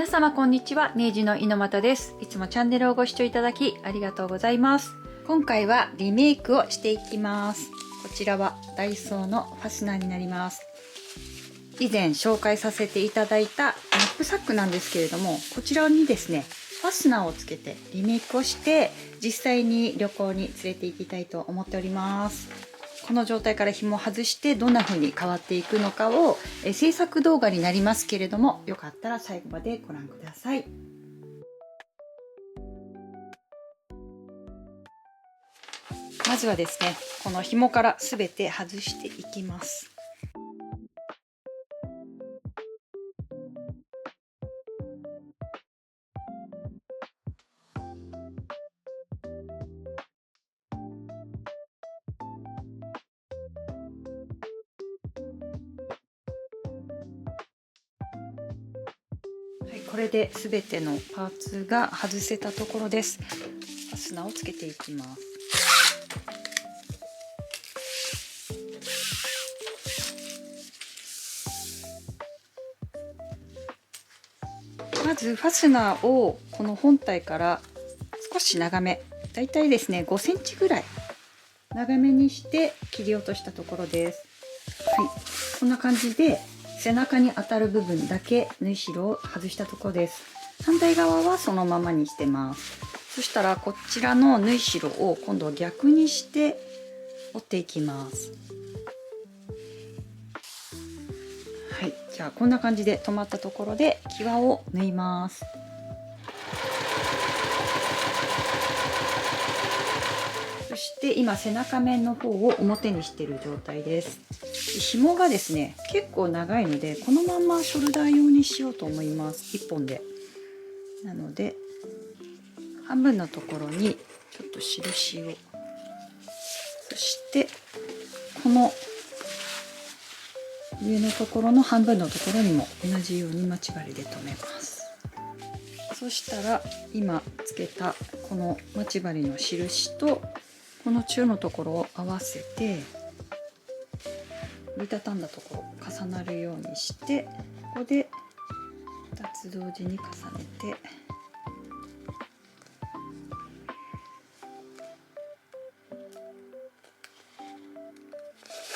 皆様こんにちは、ネイジの猪俣です。いつもチャンネルをご視聴いただきありがとうございます。今回はリメイクをしていきます。こちらはダイソーのファスナーになります。以前紹介させていただいたナップサックなんですけれども、こちらにですね、ファスナーをつけてリメイクをして実際に旅行に連れて行きたいと思っております。この状態から紐を外してどんな風に変わっていくのかを制作動画になりますけれども、よかったら最後までご覧ください。まずはですね、この紐から全て外していきます。はい、これで全てのパーツが外せたところです。ファスナーをつけていきます。まずファスナーをこの本体から少し長め、だいたいですね5センチぐらい長めにして切り落としたところです。はい、こんな感じで背中に当たる部分だけ縫い代を外したところです。反対側はそのままにしてます。そしたらこちらの縫い代を今度は逆にして折っていきます。はい、じゃあこんな感じで止まったところで際を縫います。そして今背中面の方を表にしている状態です。紐がですね結構長いのでこのままショルダー用にしようと思います。1本で。なので半分のところにちょっと印を、そしてこの上のところの半分のところにも同じように待ち針で留めます。そしたら今つけたこの待ち針の印とこの中のところを合わせて折りたたんだところ重なるようにして、ここで2つ同時に重ねて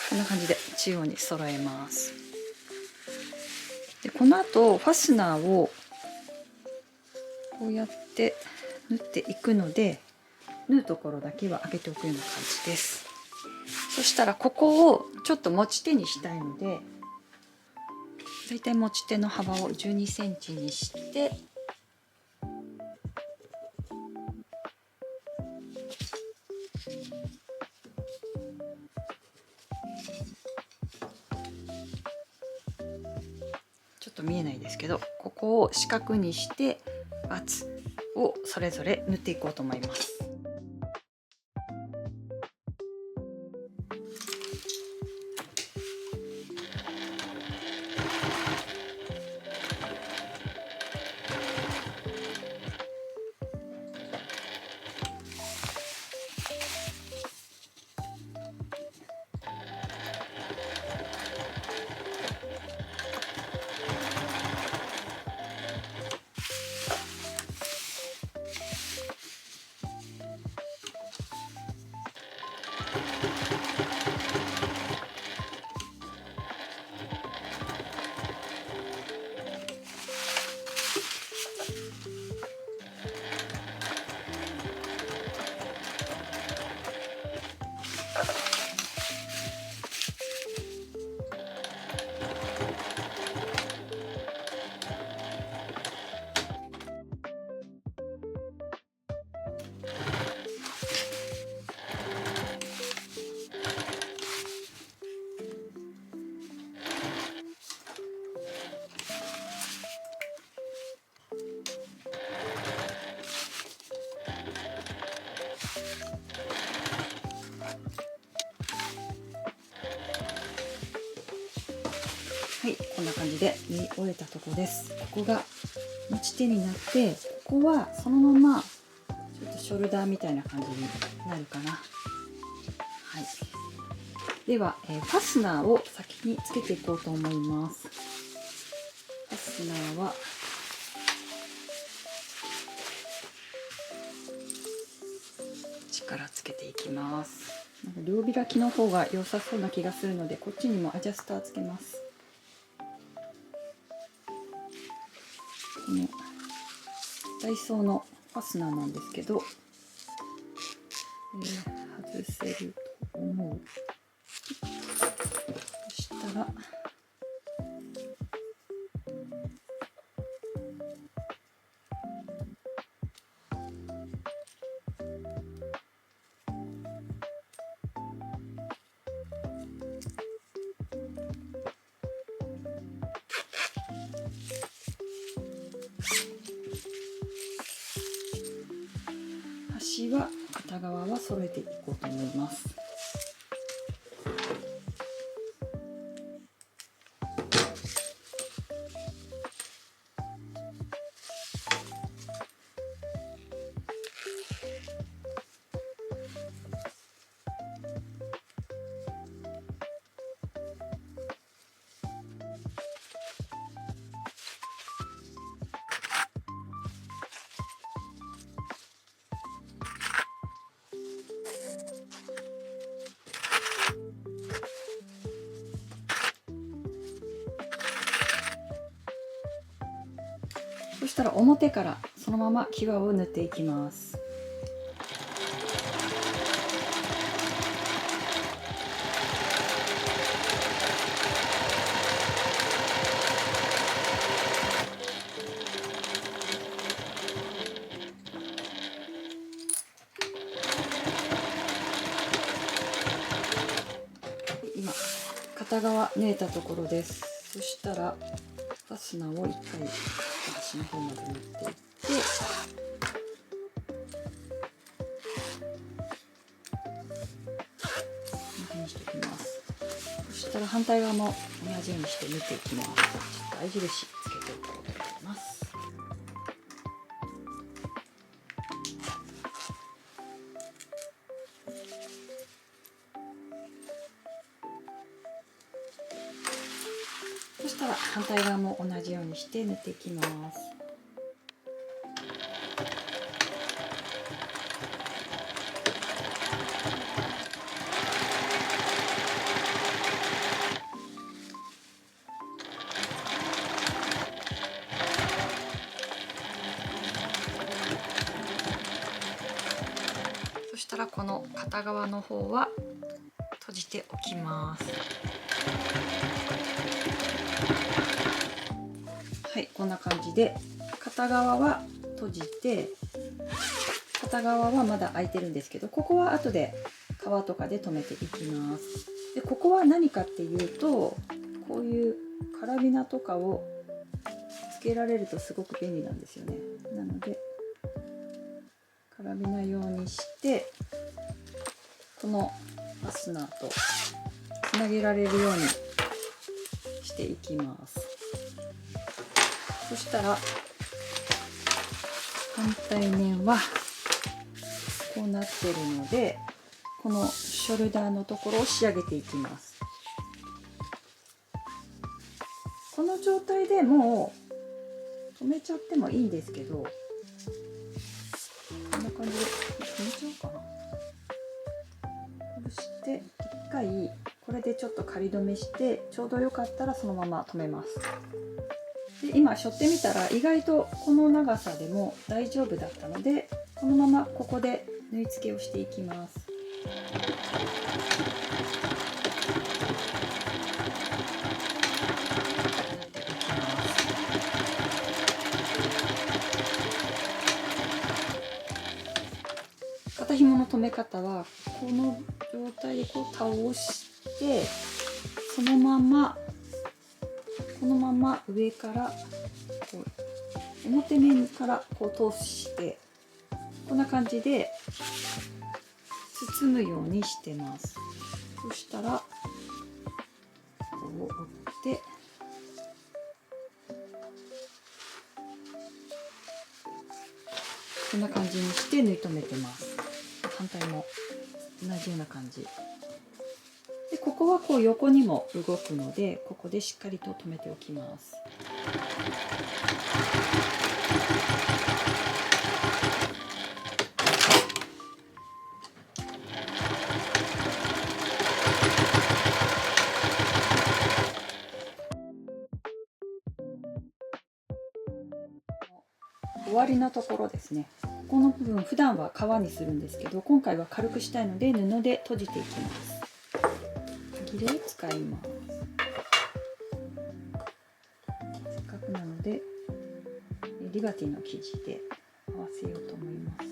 こんな感じで中央に揃えます。でこの後ファスナーをこうやって縫っていくので、縫うところだけは開けておくような感じです。そしたらここをちょっと持ち手にしたいので、だいたい持ち手の幅を12センチにしてちょっと見えないですけど、ここを四角にしてバツをそれぞれ縫っていこうと思います。はい、こんな感じで縫い終えたところです。ここが持ち手になって、ここはそのままちょっとショルダーみたいな感じになるかな。はい、では、ファスナーを先につけていこうと思います。ファスナーはからつけていきます。なんか両開きの方が良さそうな気がするので、こっちにもアジャスターつけます。このダイソーのファスナーなんですけど、外せると思う。そしたら端は片側は揃えていこうと思います。そしたら表からそのまま際を縫っていきます。今片側縫えたところです。そしたらファスナーを一回端の方まで縫っていって、こんな風にしておきます。そしたら反対側も同じようにして縫っていきます。ちょっと合い印つけておこうと思います。そしたら反対側も同じようにして縫っていきます。そしたらこの片側の方は閉じておきます。はい、こんな感じで片側は閉じて、片側はまだ開いてるんですけど、ここは後で革とかで留めていきます。でここは何かっていうと、こういうカラビナとかをつけられるとすごく便利なんですよね。なのでカラビナ用にして、このファスナーとつなげられるようにしていきます。そしたら反対面はこうなってるので、このショルダーのところを仕上げていきます。この状態でもう止めちゃってもいいんですけど、こんな感じで止めちゃおうかな。そして一回これでちょっと仮止めして、ちょうどよかったらそのまま止めます。で今背負ってみたら意外とこの長さでも大丈夫だったので、このままここで縫い付けをしていきます。肩紐の留め方はこの状態でこう倒して、そのままこのまま上からこう表面からこう通して、こんな感じで包むようにしてます。そしたらこう折って、こんな感じにして縫い留めてます。反対も同じような感じで、ここはこう横にも動くので、ここでしっかりと留めておきます。終わりのところですね。この部分普段は革にするんですけど、今回は軽くしたいので布で閉じていきます。歯切れを使います。せっかくなのでリバティの生地で合わせようと思います。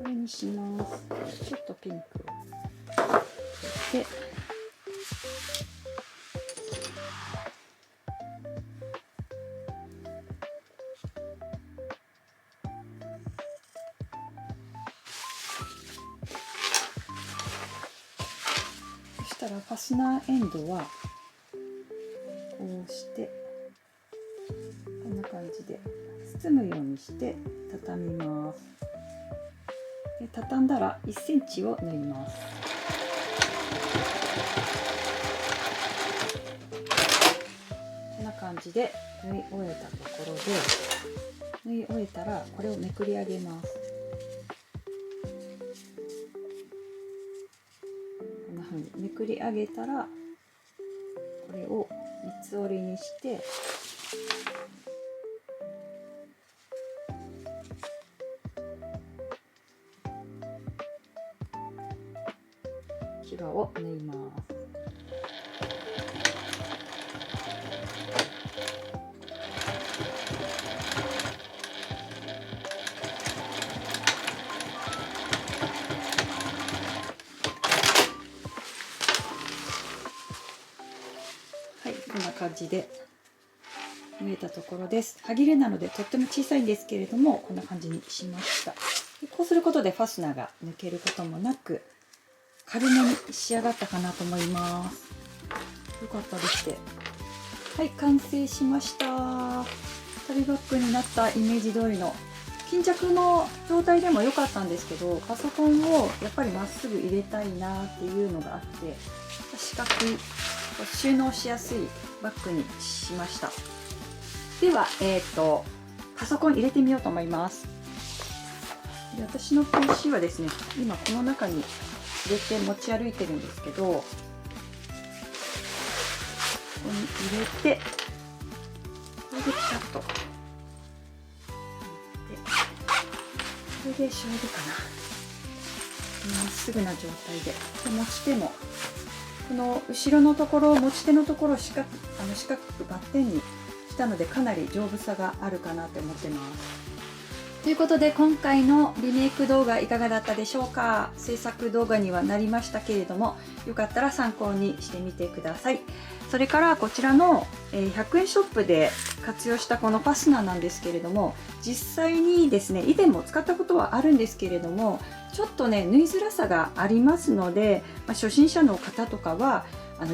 これにします。ちょっとピンクをで、そしたらファスナーエンドはこうしてこんな感じで包むようにして畳みます。で畳んだら1センチを縫います。こんな感じで縫い終えたところで、縫い終えたらこれをめくり上げます。こんな風にめくり上げたらこれを三つ折りにして際を縫います。はい、こんな感じで縫えたところです。歯切れなのでとっても小さいんですけれども、こんな感じにしました。でこうすることでファスナーが抜けることもなく軽めに仕上がったかなと思います。よかったですね。はい、完成しました。旅バッグになったイメージ通りの巾着の状態でも良かったんですけど、パソコンをやっぱりまっすぐ入れたいなっていうのがあって、四角い収納しやすいバッグにしました。では、パソコン入れてみようと思います。で私の PC はですね、今この中に入れて持ち歩いてるんですけど、ここに入れて、これでピタッとこれでちょうどかな、まっすぐな状態で、持ち手もこの後ろのところ、持ち手のところを四角くバッテンにしたので、かなり丈夫さがあるかなと思ってます。ということで今回のリメイク動画いかがだったでしょうか。制作動画にはなりましたけれども、よかったら参考にしてみてください。それからこちらの100円ショップで活用したこのファスナーなんですけれども、実際にですね、以前も使ったことはあるんですけれども、ちょっとね縫いづらさがありますので、初心者の方とかは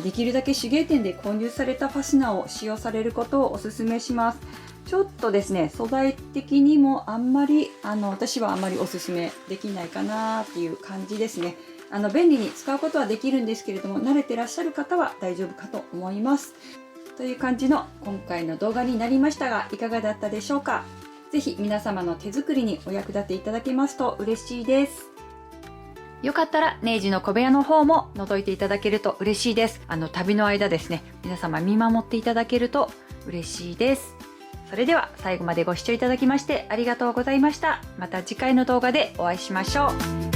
できるだけ手芸店で購入されたファスナーを使用されることをお勧めします。ちょっとですね、素材的にもあんまり私はあんまりおすすめできないかなっていう感じですね。便利に使うことはできるんですけれども、慣れてらっしゃる方は大丈夫かと思います。という感じの今回の動画になりましたが、いかがだったでしょうか。ぜひ皆様の手作りにお役立ていただけますと嬉しいです。よかったらネイジの小部屋の方も覗いていただけると嬉しいです。旅の間ですね、皆様見守っていただけると嬉しいです。それでは最後までご視聴いただきましてありがとうございました。また次回の動画でお会いしましょう。